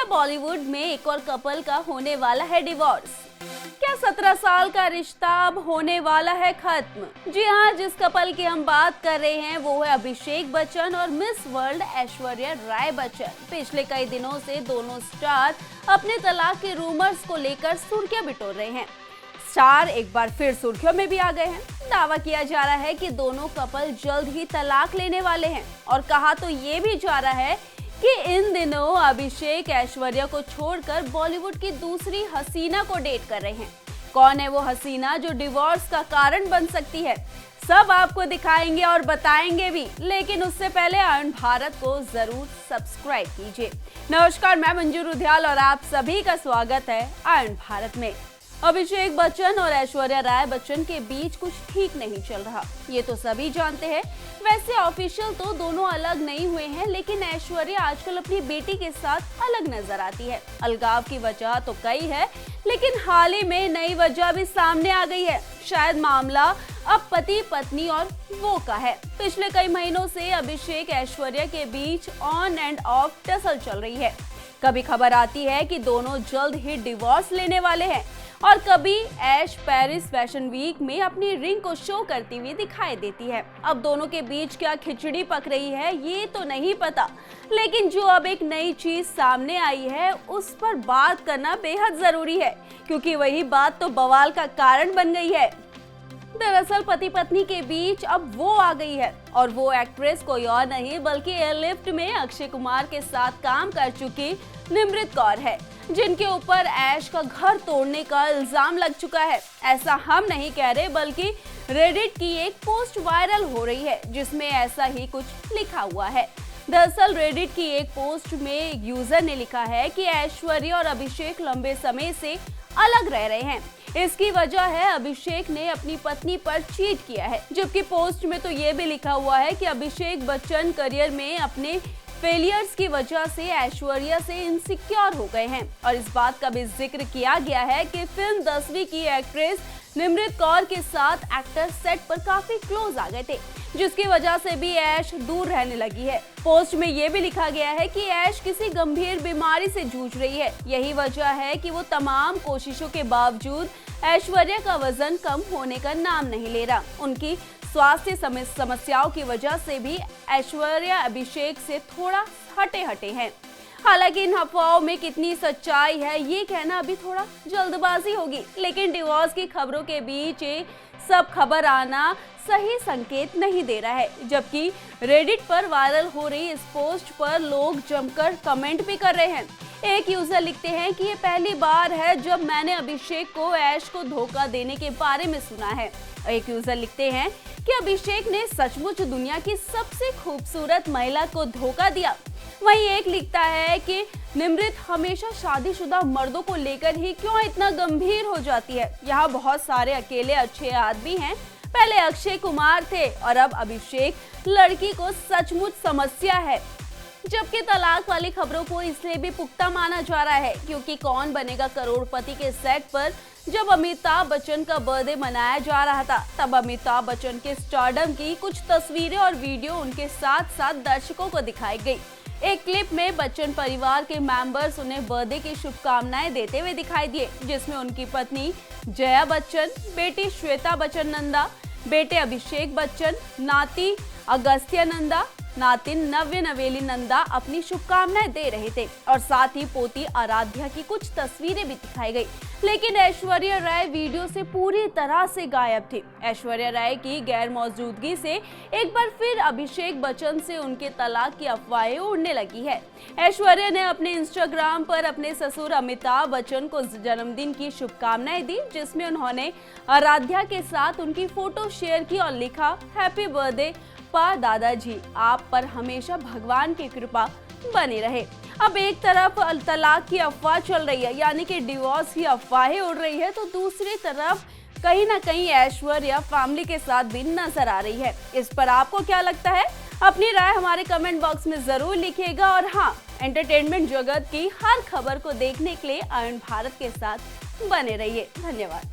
क्या बॉलीवुड में एक और कपल का होने वाला है डिवोर्स? क्या 17 साल का रिश्ता अब होने वाला है खत्म? जी हाँ, जिस कपल की हम बात कर रहे हैं वो है अभिषेक बच्चन और मिस वर्ल्ड ऐश्वर्या राय बच्चन। पिछले कई दिनों से दोनों स्टार अपने तलाक के रूमर्स को लेकर सुर्खियां बिटोर रहे हैं। स्टार एक बार फिर सुर्खियों में भी आ गए हैं। दावा किया जा रहा है कि दोनों कपल जल्द ही तलाक लेने वाले हैं और कहा तो ये भी जा रहा है कि इन दिनों अभिषेक ऐश्वर्या को छोड़कर बॉलीवुड की दूसरी हसीना को डेट कर रहे हैं। कौन है वो हसीना जो डिवोर्स का कारण बन सकती है? सब आपको दिखाएंगे और बताएंगे भी, लेकिन उससे पहले आयन भारत को जरूर सब्सक्राइब कीजिए। नमस्कार, मैं मंजू रुधियाल और आप सभी का स्वागत है आयन भारत में। अभिषेक बच्चन और ऐश्वर्या राय बच्चन के बीच कुछ ठीक नहीं चल रहा, ये तो सभी जानते हैं। वैसे ऑफिशियल तो दोनों अलग नहीं हुए हैं, लेकिन ऐश्वर्या आजकल अपनी बेटी के साथ अलग नजर आती है। अलगाव की वजह तो कई है, लेकिन हाल ही में नई वजह भी सामने आ गई है। शायद मामला अब पति पत्नी और वो का है। पिछले कई महीनों से अभिषेक ऐश्वर्या के बीच ऑन एंड ऑफ टसल चल रही है। कभी खबर आती है कि दोनों जल्द ही डिवोर्स लेने वाले हैं और कभी ऐश पेरिस फैशन वीक में अपनी रिंग को शो करती हुई दिखाई देती है। अब दोनों के बीच क्या खिचड़ी पक रही है ये तो नहीं पता, लेकिन जो अब एक नई चीज सामने आई है उस पर बात करना बेहद जरूरी है, क्योंकि वही बात तो बवाल का कारण बन गई है। दरअसल पति पत्नी के बीच अब वो आ गई है और वो एक्ट्रेस कोई और नहीं बल्कि एयरलिफ्ट में अक्षय कुमार के साथ काम कर चुकी निमृत कौर है, जिनके ऊपर ऐश का घर तोड़ने का इल्जाम लग चुका है। ऐसा हम नहीं कह रहे, बल्कि रेडिट की एक पोस्ट वायरल हो रही है जिसमें ऐसा ही कुछ लिखा हुआ है। दरअसल रेडिट की एक पोस्ट में एक यूजर ने लिखा है कि ऐश्वर्या और अभिषेक लंबे समय से अलग रह रहे हैं। इसकी वजह है अभिषेक ने अपनी पत्नी पर चीट किया है, जबकि पोस्ट में तो ये भी लिखा हुआ है कि अभिषेक बच्चन करियर में अपने फेलियर्स की वजह से ऐश्वर्या से इनसिक्योर हो गए हैं। और इस बात का भी जिक्र किया गया है कि फिल्म 10वीं की एक्ट्रेस निमृत कौर के साथ एक्टर सेट पर काफी क्लोज आ गए थे, जिसकी वजह से भी ऐश दूर रहने लगी है। पोस्ट में ये भी लिखा गया है कि ऐश किसी गंभीर बीमारी से जूझ रही है। यही वजह है कि वो तमाम कोशिशों के बावजूद ऐश्वर्या का वजन कम होने का नाम नहीं ले रहा। उनकी स्वास्थ्य समस्याओं की वजह से भी ऐश्वर्या अभिषेक से थोड़ा हटे हैं। हालांकि इन अफवाहों में कितनी सच्चाई है ये कहना अभी थोड़ा जल्दबाजी होगी, लेकिन डिवोर्स की खबरों के बीच सब खबर आना सही संकेत नहीं दे रहा है। जबकि रेडिट पर वायरल हो रही इस पोस्ट पर लोग जमकर कमेंट भी कर रहे हैं। एक यूजर लिखते हैं कि ये पहली बार है जब मैंने अभिषेक को ऐश को धोखा देने के बारे में सुना है। एक यूजर लिखते हैं कि अभिषेक ने सचमुच दुनिया की सबसे खूबसूरत महिला को धोखा दिया। वहीं एक लिखता है कि निमृत हमेशा शादीशुदा मर्दों को लेकर ही क्यों इतना गंभीर हो जाती है। यहाँ बहुत सारे अकेले अच्छे आदमी हैं। पहले अक्षय कुमार थे और अब अभिषेक। लड़की को सचमुच समस्या है। जबकि तलाक वाली खबरों को इसलिए भी पुख्ता माना जा रहा है क्योंकि कौन बनेगा करोड़पति के सेट पर जब अमिताभ बच्चन का बर्थडे मनाया जा रहा था, तब अमिताभ बच्चन के स्टारडम की कुछ तस्वीरें और वीडियो उनके साथ साथ दर्शकों को दिखाई गई। एक क्लिप में बच्चन परिवार के मेंबर्स उन्हें बर्थडे की शुभकामनाएं देते हुए दिखाई दिए, जिसमें उनकी पत्नी जया बच्चन, बेटी श्वेता बच्चन नंदा, बेटे अभिषेक बच्चन, नाती अगस्त्य नंदा, नातिन नव्य नवेली नंदा अपनी शुभकामनाएं दे रहे थे और साथ ही पोती आराध्या की कुछ तस्वीरें भी दिखाई गई। लेकिन ऐश्वर्या राय वीडियो से पूरी तरह से गायब थी। ऐश्वर्या राय की गैर मौजूदगी से एक बार फिर अभिषेक बच्चन से उनके तलाक की अफवाहें उड़ने लगी है। ऐश्वर्या ने अपने इंस्टाग्राम पर अपने ससुर अमिताभ बच्चन को जन्मदिन की शुभकामनाएं दी, जिसमें उन्होंने आराध्या के साथ उनकी फोटो शेयर की और लिखा, हैप्पी बर्थडे पा दादाजी, आप पर हमेशा भगवान की कृपा बनी रहे। अब एक तरफ तलाक की अफवाह चल रही है, यानी कि डिवोर्स की अफवाहें उड़ रही है, तो दूसरी तरफ कहीं ना कहीं ऐश्वर्या फैमिली के साथ भी नजर आ रही है। इस पर आपको क्या लगता है? अपनी राय हमारे कमेंट बॉक्स में जरूर लिखिएगा और हाँ, एंटरटेनमेंट जगत की हर खबर को देखने के लिए आयन भारत के साथ बने रहिए। धन्यवाद।